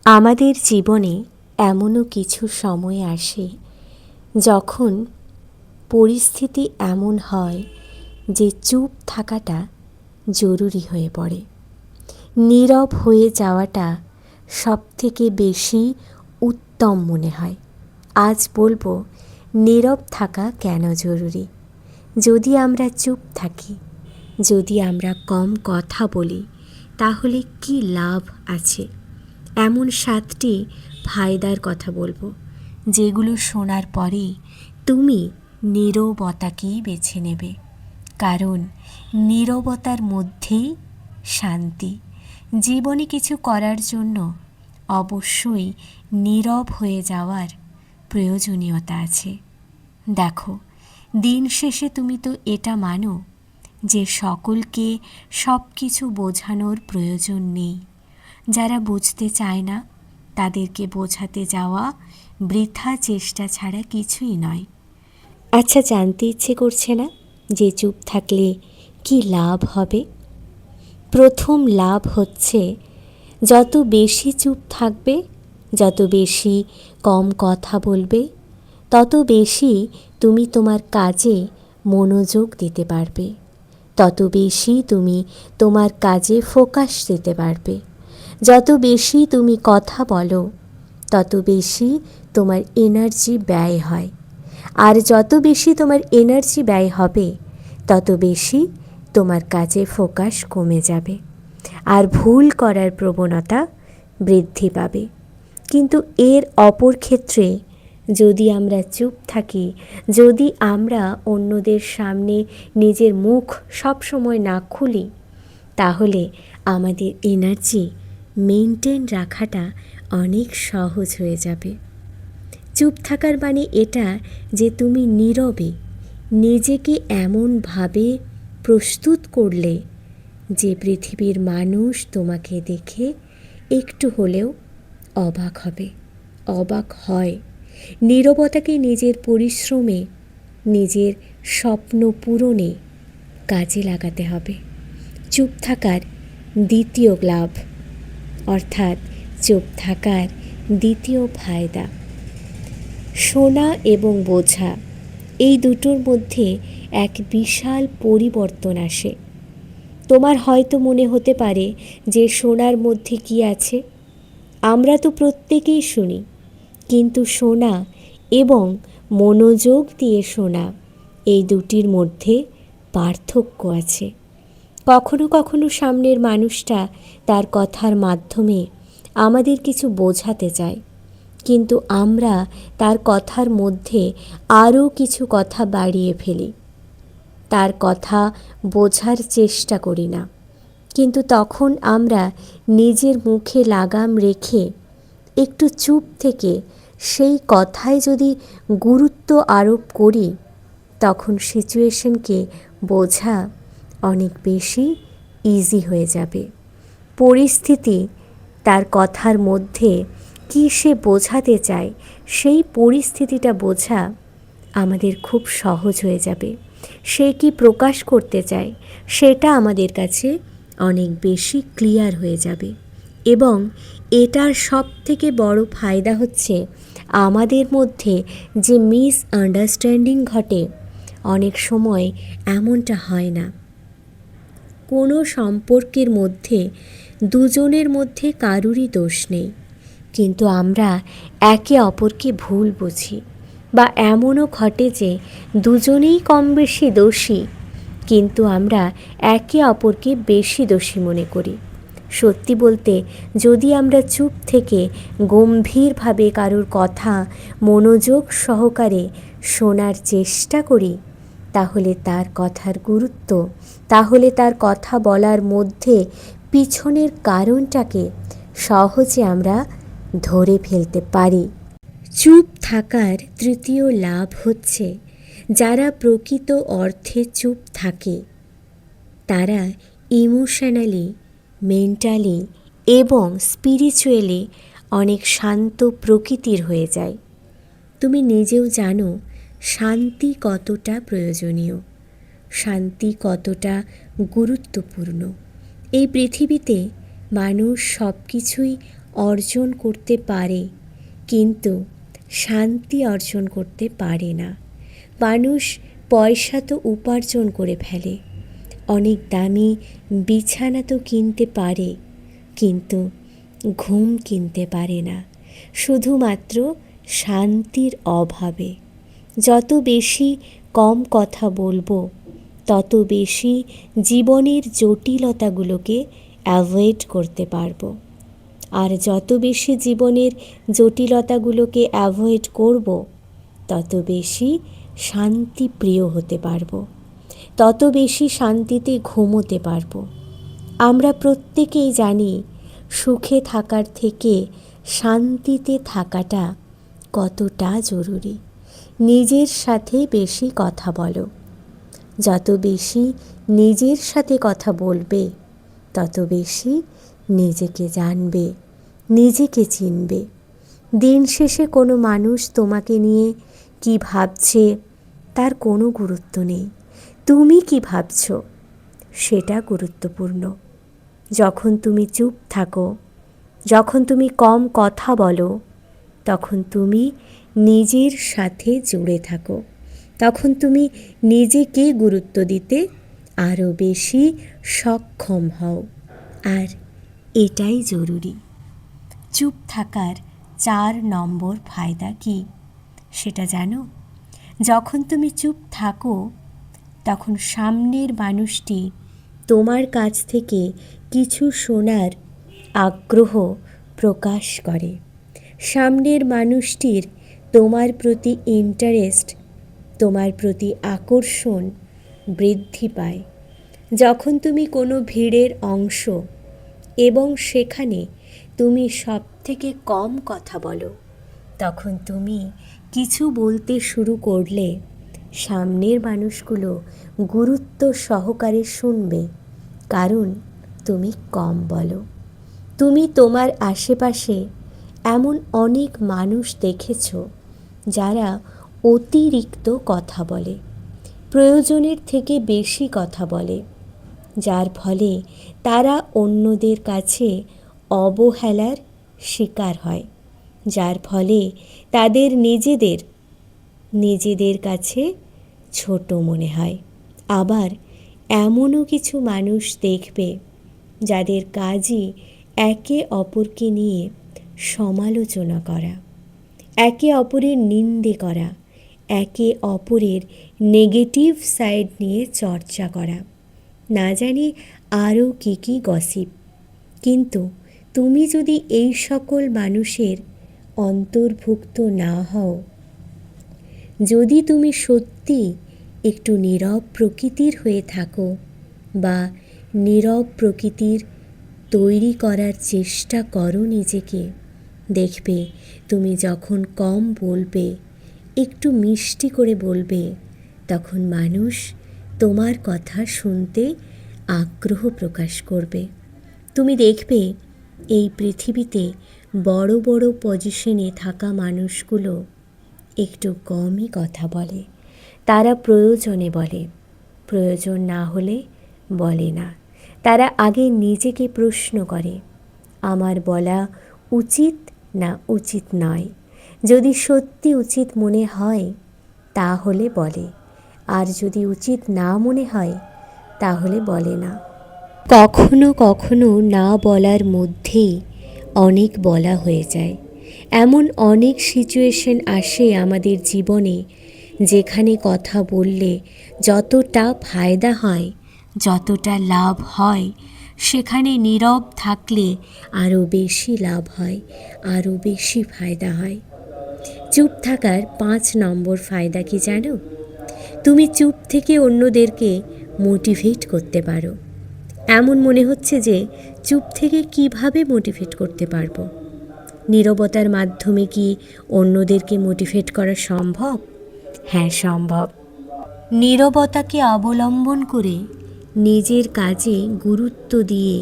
আমাদের জীবনে এমনও কিছু সময় আসে যখন পরিস্থিতি এমন হয় যে চুপ থাকাটা জরুরি হয়ে পড়ে। নীরব হয়ে যাওয়াটা সবথেকে বেশি উত্তম মনে হয়। আজ বলবো নীরব থাকা কেন জরুরি। যদি আমরা চুপ থাকি, যদি আমরা কম কথা বলি, তাহলে কি লাভ আছে? এমন 7টি ফায়দার কথা বলবো, যেগুলো শোনার পরেই তুমি নীরবতাকেই বেছে নেবে। কারণ নীরবতার মধ্যেই শান্তি। জীবনে কিছু করার জন্য অবশ্যই নীরব হয়ে যাওয়ার প্রয়োজনীয়তা আছে। দেখো, দিন শেষে তুমি তো এটা মানো যে সকলকে সব কিছু বোঝানোর প্রয়োজন নেই। যারা বুঝতে চায় না তাদেরকে বোঝাতে যাওয়া বৃথা চেষ্টা ছাড়া কিছুই নয়। আচ্ছা, জানতে ইচ্ছে করছে না যে চুপ থাকলে কি লাভ হবে? প্রথম লাভ হচ্ছে, যত বেশি চুপ থাকবে, যত বেশি কম কথা বলবে, তত বেশি তুমি তোমার কাজে মনোযোগ দিতে পারবে, তত বেশি তুমি তোমার কাজে ফোকাস দিতে পারবে। যত বেশি তুমি কথা বলো, তত বেশি তোমার এনার্জি ব্যয় হয়। আর যত বেশি তোমার এনার্জি ব্যয় হবে, তত বেশি তোমার কাজে ফোকাস কমে যাবে, আর ভুল করার প্রবণতা বৃদ্ধি পাবে। কিন্তু এর অপর ক্ষেত্রে যদি আমরা চুপ থাকি, যদি আমরা অন্যদের সামনে নিজের মুখ সবসময় না খুলি, তাহলে আমাদের এনার্জি মেনটেন রাখাটা অনেক সহজ হয়ে যাবে। চুপ থাকার মানে এটা যে তুমি নীরবে নিজেকে এমনভাবে প্রস্তুত করলে যে পৃথিবীর মানুষ তোমাকে দেখে একটু হলেও অবাক হবে, অবাক হয়। নীরবতাকে নিজের পরিশ্রমে, নিজের স্বপ্ন পূরণে কাজে লাগাতে হবে। চুপ থাকার দ্বিতীয় লাভ, অর্থাৎ চুপ থাকার দ্বিতীয় ফায়দা, শোনা এবং বোঝা, এই দুটোর মধ্যে এক বিশাল পরিবর্তন আসে। তোমার হয়তো মনে হতে পারে যে শোনার মধ্যে কি আছে? আমরা তো প্রত্যেকেই শুনি, কিন্তু শোনা এবং মনোযোগ দিয়ে শোনা, এই দুটির মধ্যে পার্থক্য আছে। কখনো কখনো সামনের মানুষটা তার কথার মাধ্যমে আমাদের কিছু বোঝাতে চায়, কিন্তু আমরা তার কথার মধ্যে আরও কিছু কথা বাড়িয়ে ফেলি, তার কথা বোঝার চেষ্টা করি না। কিন্তু তখন আমরা নিজের মুখে লাগাম রেখে একটু চুপ থেকে সেই কথায় যদি গুরুত্ব আরোপ করি, তখন সিচুয়েশনকে বোঝা অনেক বেশি ইজি হয়ে যাবে। পরিস্থিতি, তার কথার মধ্যে কি সে বোঝাতে চায়, সেই পরিস্থিতিটা বোঝা আমাদের খুব সহজ হয়ে যাবে। সে কি প্রকাশ করতে চায় সেটা আমাদের কাছে অনেক বেশি ক্লিয়ার হয়ে যাবে। এবং এটার সবথেকে বড় ফায়দা হচ্ছে, আমাদের মধ্যে যে মিসআন্ডারস্ট্যান্ডিং ঘটে, অনেক সময় এমনটা হয় না। কোনো সম্পর্কের মধ্যে দুজনের মধ্যে কারুরই দোষ নেই, কিন্তু আমরা একে অপরকে ভুল বুঝি, বা এমনও ঘটে যে দুজনেই কম বেশি দোষী, কিন্তু আমরা একে অপরকে বেশি দোষী মনে করি। সত্যি বলতে, যদি আমরা চুপ থেকে গম্ভীরভাবে কারুর কথা মনোযোগ সহকারে শোনার চেষ্টা করি, তাহলে তার কথার গুরুত্ব, তাহলে তার কথা বলার মধ্যে পিছনের কারণটাকে সহজে আমরা ধরে ফেলতে পারি। চুপ থাকার তৃতীয় লাভ হচ্ছে, যারা প্রকৃত অর্থে চুপ থাকে তারা ইমোশনালি, মেন্টালি এবং স্পিরিচুয়ালি অনেক শান্ত প্রকৃতির হয়ে যায়। তুমি নিজেও জানো শান্তি কতটা প্রয়োজনীয়, শান্তি কতটা গুরুত্বপূর্ণ। এই পৃথিবীতে মানুষ সব কিছুই অর্জন করতে পারে, কিন্তু শান্তি অর্জন করতে পারে না। মানুষ পয়সা তো উপার্জন করে ফেলে, অনেক দামি বিছানা তো কিনতে পারে, কিন্তু ঘুম কিনতে পারে না, শুধুমাত্র শান্তির অভাবে। যত বেশি কম কথা বলবো, তত বেশি জীবনের জটিলতাগুলোকে অ্যাভয়েড করতে পারবো। আর যত বেশি জীবনের জটিলতাগুলোকে অ্যাভয়েড করব, তত বেশি শান্তিপ্রিয় হতে পারবো, তত বেশি শান্তিতে ঘুমোতে পারবো। আমরা প্রত্যেকেই জানি সুখে থাকার থেকে শান্তিতে থাকাটা কতটা জরুরি। নিজের সাথে বেশি কথা বলো। যত বেশি নিজের সাথে কথা বলবে, তত বেশি নিজেকে জানবে, নিজেকে চিনবে। দিন শেষে কোনো মানুষ তোমাকে নিয়ে কি ভাবছে তার কোনো গুরুত্ব নেই। তুমি কি ভাবছো সেটা গুরুত্বপূর্ণ। যখন তুমি চুপ থাকো, যখন তুমি কম কথা বলো, তখন তুমি নিজের সাথে জুড়ে থাকো, তখন তুমি নিজেকে গুরুত্ব দিতে আরও বেশি সক্ষম হও। আর এটাই জরুরি। চুপ থাকার 4 নম্বর ফায়দা কি সেটা জানো? যখন তুমি চুপ থাকো, তখন সামনের মানুষটি তোমার কাছ থেকে কিছু শোনার আগ্রহ প্রকাশ করে। সামনের মানুষটির তোমার প্রতি ইন্টারেস্ট, তোমার প্রতি আকর্ষণ বৃদ্ধি পায়। যখন তুমি কোনো ভিড়ের অংশ এবং সেখানে তুমি সবথেকে কম কথা বলো, তখন তুমি কিছু বলতে শুরু করলে সামনের মানুষগুলো গুরুত্ব সহকারে শুনবে, কারণ তুমি কম বলো। তুমি তোমার আশেপাশে এমন অনেক মানুষ দেখেছ যারা অতিরিক্ত কথা বলে, প্রয়োজনের থেকে বেশি কথা বলে, যার ফলে তারা অন্যদের কাছে অবহেলার শিকার হয়, যার ফলে তাদের নিজেদের কাছে ছোট মনে হয়। আবার এমনও কিছু মানুষ দেখবে যাদের কাজই একে অপরকে নিয়ে সমালোচনা করা, একে অপরের নিন্দে করা, একে অপরের নেগেটিভ সাইড নিয়ে চর্চা করা, না জানি আরও কী গসিপ। কিন্তু তুমি যদি এই সকল মানুষের অন্তর্ভুক্ত না হও, যদি তুমি সত্যি একটু নীরব প্রকৃতির হয়ে থাকো বা নীরব প্রকৃতির তৈরি করার চেষ্টা করো নিজেকে, দেখবে তুমি যখন কম বলবে, একটু মিষ্টি করে বলবে, তখন মানুষ তোমার কথা শুনতে আগ্রহ প্রকাশ করবে। তুমি দেখবে এই পৃথিবীতে বড় বড় পজিশনে থাকা মানুষগুলো একটু কমই কথা বলে। তারা প্রয়োজনে বলে, প্রয়োজন না হলে বলে না। তারা আগে নিজেকে প্রশ্ন করে, আমার বলা উচিত না উচিত নয়। যদি সত্যি উচিত মনে হয় তাহলে বলে, আর যদি উচিত না মনে হয় তাহলে বলে না। কখনো কখনো না বলার মধ্যেই অনেক বলা হয়ে যায়। এমন অনেক সিচুয়েশন আসে আমাদের জীবনে যেখানে কথা বললে যতটা ফায়দা হয়, যতটা লাভ হয়, সেখানে নীরব থাকলে আরও বেশি লাভ হয়, আরও বেশি ফায়দা হয়। চুপ থাকার 5 নম্বর ফায়দা কি জানো? তুমি চুপ থেকে অন্যদেরকে মোটিভেট করতে পারো। এমন মনে হচ্ছে যে চুপ থেকে কিভাবে মোটিভেট করতে পারবো? নীরবতার মাধ্যমে কি অন্যদেরকে মোটিভেট করা সম্ভব? হ্যাঁ, সম্ভব। নীরবতাকে অবলম্বন করে নিজের কাজে গুরুত্ব দিয়ে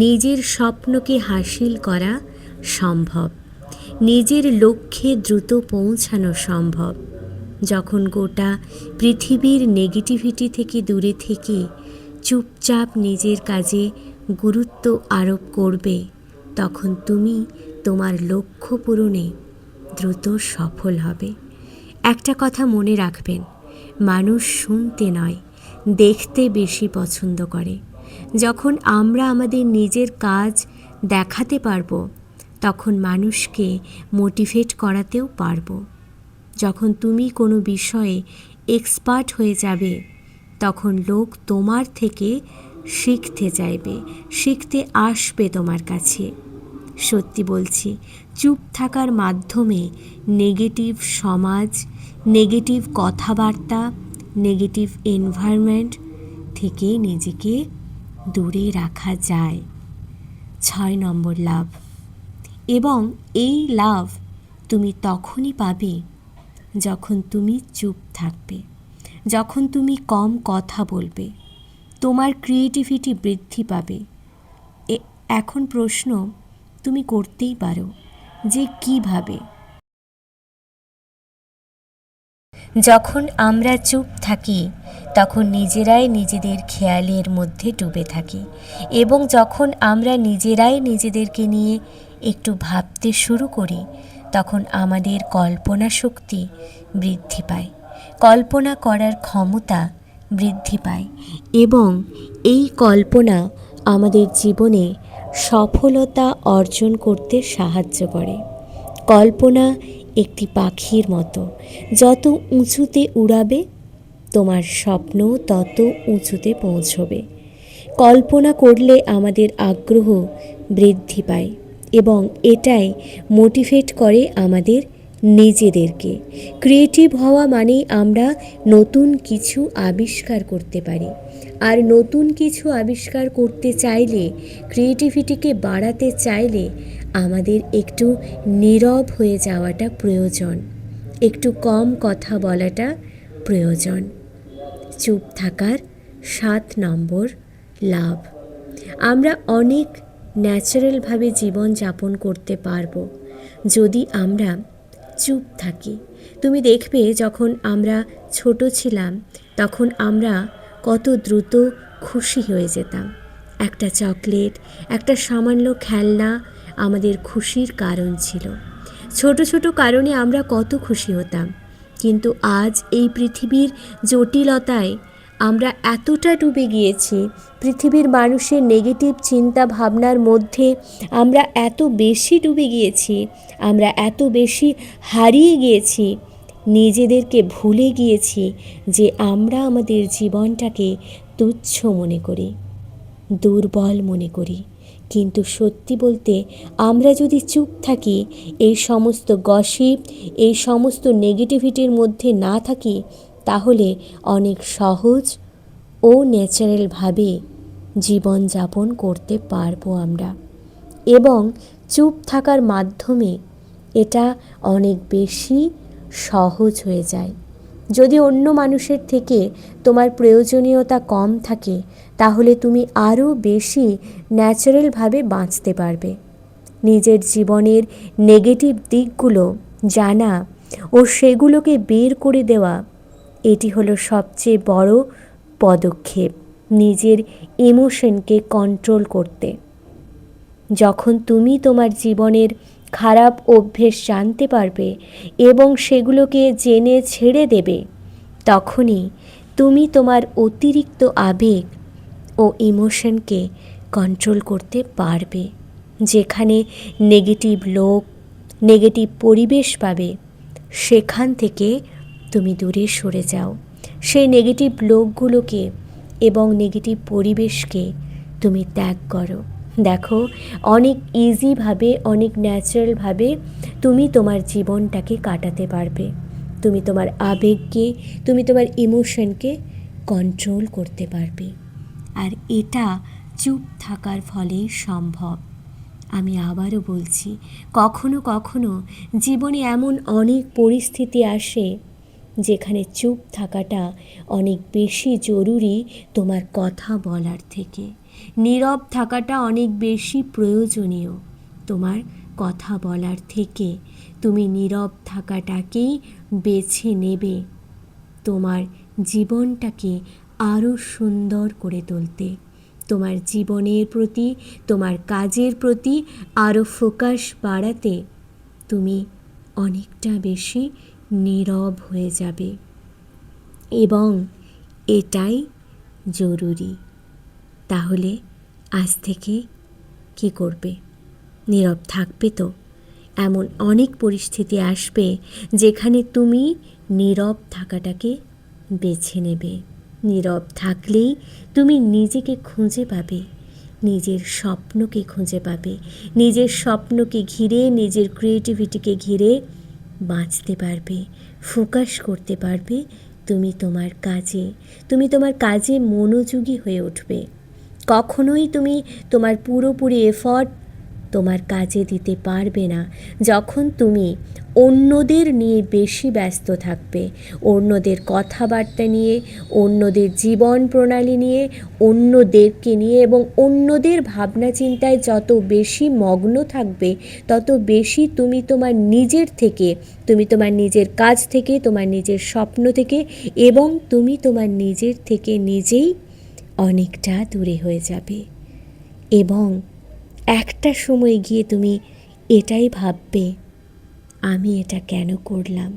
নিজের স্বপ্নকে হাসিল করা সম্ভব, নিজের লক্ষ্যে দ্রুত পৌঁছানো সম্ভব। যখন গোটা পৃথিবীর নেগেটিভিটি থেকে দূরে থেকে চুপচাপ নিজের কাজে গুরুত্ব আরোপ করবে, তখন তুমি তোমার লক্ষ্য পূরণে দ্রুত সফল হবে। একটা কথা মনে রাখবেন, মানুষ শুনতে নয়, দেখতে বেশি পছন্দ করে। যখন আমরা আমাদের নিজের কাজ দেখাতে পারবো, তখন মানুষকে মোটিভেট করাতেও পারবো। যখন তুমি কোনো বিষয়ে এক্সপার্ট হয়ে যাবে, তখন লোক তোমার থেকে শিখতে চাইবে, শিখতে আসবে তোমার কাছে। সত্যি বলছি, চুপ থাকার মাধ্যমে নেগেটিভ সমাজ, নেগেটিভ কথাবার্তা, নেগেটিভ এনভায়রনমেন্ট থেকে নিজেকে দূরে রাখা যায়। 6 নম্বর লাভ। এবং এই লাভ তুমি তখনই পাবে যখন তুমি চুপ থাকবে, যখন তুমি কম কথা বলবে, তোমার ক্রিয়েটিভিটি বৃদ্ধি পাবে। এখন প্রশ্ন তুমি করতেই পারো যে কিভাবে। যখন আমরা চুপ থাকি তখন নিজেরাই নিজেদের খেয়ালের মধ্যে ডুবে থাকি, এবং যখন আমরা নিজেরাই নিজেদেরকে নিয়ে একটু ভাবতে শুরু করি, তখন আমাদের কল্পনা শক্তি বৃদ্ধি পায়, কল্পনা করার ক্ষমতা বৃদ্ধি পায়, এবং এই কল্পনা আমাদের জীবনে সফলতা অর্জন করতে সাহায্য করে। কল্পনা একটি পাখির মতো, যত উঁচুতে উড়াবে তোমার স্বপ্ন তত উঁচুতে পৌঁছবে। কল্পনা করলে আমাদের আগ্রহ বৃদ্ধি পায়, এবং এটাই মোটিভেট করে আমাদের নিজেদেরকে। ক্রিয়েটিভ হওয়া মানেই আমরা নতুন কিছু আবিষ্কার করতে পারি, আর নতুন কিছু আবিষ্কার করতে চাইলে, ক্রিয়েটিভিটিকে বাড়াতে চাইলে আমাদের একটু নীরব হয়ে যাওয়াটা প্রয়োজন, একটু কম কথা বলাটা প্রয়োজন। চুপ থাকার 7 নম্বর লাভ। আমরা অনেক ন্যাচারালভাবে জীবন যাপন করতে পারবো যদি আমরা চুপ থাকি। তুমি দেখবে যখন আমরা ছোট ছিলাম তখন আমরা কত দ্রুত খুশি হয়ে যেতাম। একটা চকলেট, একটা সামান্য খেলনা আমাদের খুশির কারণ ছিল। ছোট ছোট কারণে আমরা কত খুশি হতাম। কিন্তু আজ এই পৃথিবীর জটিলতায় আমরা এতটা ডুবে গিয়েছি, পৃথিবীর মানুষের নেগেটিভ চিন্তা ভাবনার মধ্যে আমরা এত বেশি ডুবে গিয়েছি, আমরা এত বেশি হারিয়ে গিয়েছি, নিজেদেরকে ভুলে গিয়েছি যে আমরা আমাদের জীবনটাকে তুচ্ছ মনে করি, দুর্বল মনে করি। কিন্তু সত্যি বলতে, আমরা যদি চুপ থাকি, এই সমস্ত গসিপ, এই সমস্ত নেগেটিভিটির মধ্যে না থাকি, তাহলে অনেক সহজ ও ন্যাচারালভাবে জীবনযাপন করতে পারবো আমরা। এবং চুপ থাকার মাধ্যমে এটা অনেক বেশি সহজ হয়ে যায়। যদি অন্য মানুষের থেকে তোমার প্রয়োজনীয়তা কম থাকে, তাহলে তুমি আরও বেশি ন্যাচারালভাবে বাঁচতে পারবে। নিজের জীবনের নেগেটিভ দিকগুলো জানা ও সেগুলোকে বের করে দেওয়া, এটি হলো সবচেয়ে বড় পদক্ষেপ নিজের ইমোশনকে কন্ট্রোল করতে। যখন তুমি তোমার জীবনের খারাপ অভ্যেস জানতে পারবে এবং সেগুলোকে জেনে ছেড়ে দেবে, তখনই তুমি তোমার অতিরিক্ত আবেগ ও ইমোশনকে কন্ট্রোল করতে পারবে। যেখানে নেগেটিভ লোক, নেগেটিভ পরিবেশ পাবে, সেখান থেকে তুমি দূরে সরে যাও। সেই নেগেটিভ লোকগুলোকে এবং নেগেটিভ পরিবেশকে তুমি ত্যাগ করো। দেখো, অনেক ইজিভাবে, অনেক ন্যাচারালভাবে তুমি তোমার জীবনটাকে কাটাতে পারবে। তুমি তোমার আবেগকে, তুমি তোমার ইমোশনকে কন্ট্রোল করতে পারবে। আর এটা চুপ থাকার ফলেই সম্ভব। আমি আবারও বলছি, কখনো কখনো জীবনে এমন অনেক পরিস্থিতি আসে যেখানে চুপ থাকাটা অনেক বেশি জরুরি তোমার কথা বলার থেকে। নীরব থাকাটা অনেক বেশি প্রয়োজনীয় তোমার কথা বলার থেকে। তুমি নীরব থাকাটাকেই বেছে নেবে তোমার জীবনটাকে আরও সুন্দর করে তুলতে, তোমার জীবনের প্রতি, তোমার কাজের প্রতি আরও ফোকাস বাড়াতে তুমি অনেকটা বেশি নীরব হয়ে যাবে, এবং এটাই জরুরি। তাহলে আজ থেকে কি করবে? নীরব থাকবে তো? এমন অনেক পরিস্থিতি আসবে যেখানে তুমি নীরব থাকাটাকে বেছে নেবে। নীরব থাকলেই তুমি নিজেকে খুঁজে পাবে, নিজের স্বপ্নকে খুঁজে পাবে, নিজের স্বপ্নকে ঘিরে, নিজের ক্রিয়েটিভিটিকে ঘিরে বাঁচতে পারবে, ফোকাস করতে পারবে। তুমি তোমার কাজে মনোযোগী হয়ে উঠবে। কখনোই তুমি তোমার পুরোপুরি এফর্ট তোমার কাজে দিতে পারবে না যখন তুমি অন্যদের নিয়ে বেশি ব্যস্ত থাকবে, অন্যদের কথাবার্তা নিয়ে, অন্যদের জীবন প্রণালী নিয়ে, অন্যদেরকে নিয়ে এবং অন্যদের ভাবনা চিন্তায় যত বেশি মগ্ন থাকবে, তত বেশি তুমি তোমার নিজের থেকে, তুমি তোমার নিজের কাজ থেকে, তোমার নিজের স্বপ্ন থেকে এবং তুমি তোমার নিজের থেকে নিজেই অনেকটা দূরে হয়ে যাবে। এবং একটা সময় গিয়ে তুমি এটাই ভাববে, আমি এটা কেন করলাম?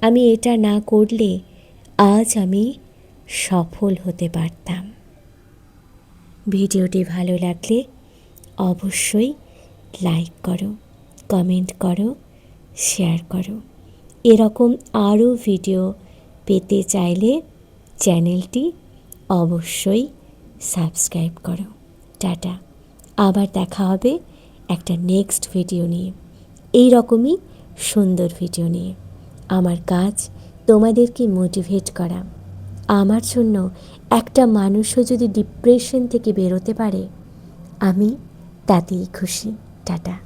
আমি এটা না করলে আজ আমি সফল হতে পারতাম। ভিডিওটি ভালো লাগলে অবশ্যই লাইক করো, কমেন্ট করো, শেয়ার করো। এরকম আরও ভিডিও পেতে চাইলে চ্যানেলটি অবশ্যই সাবস্ক্রাইব করো। টাটা। আবার দেখা হবে একটা নেক্সট ভিডিও নিয়ে, এই রকমই সুন্দর ভিডিও নিয়ে। আমার কাজ তোমাদেরকে মোটিভেট করা। আমার জন্য একটা মানুষও যদি ডিপ্রেশন থেকে বেরোতে পারে, আমি তাতেই খুশি। টাটা।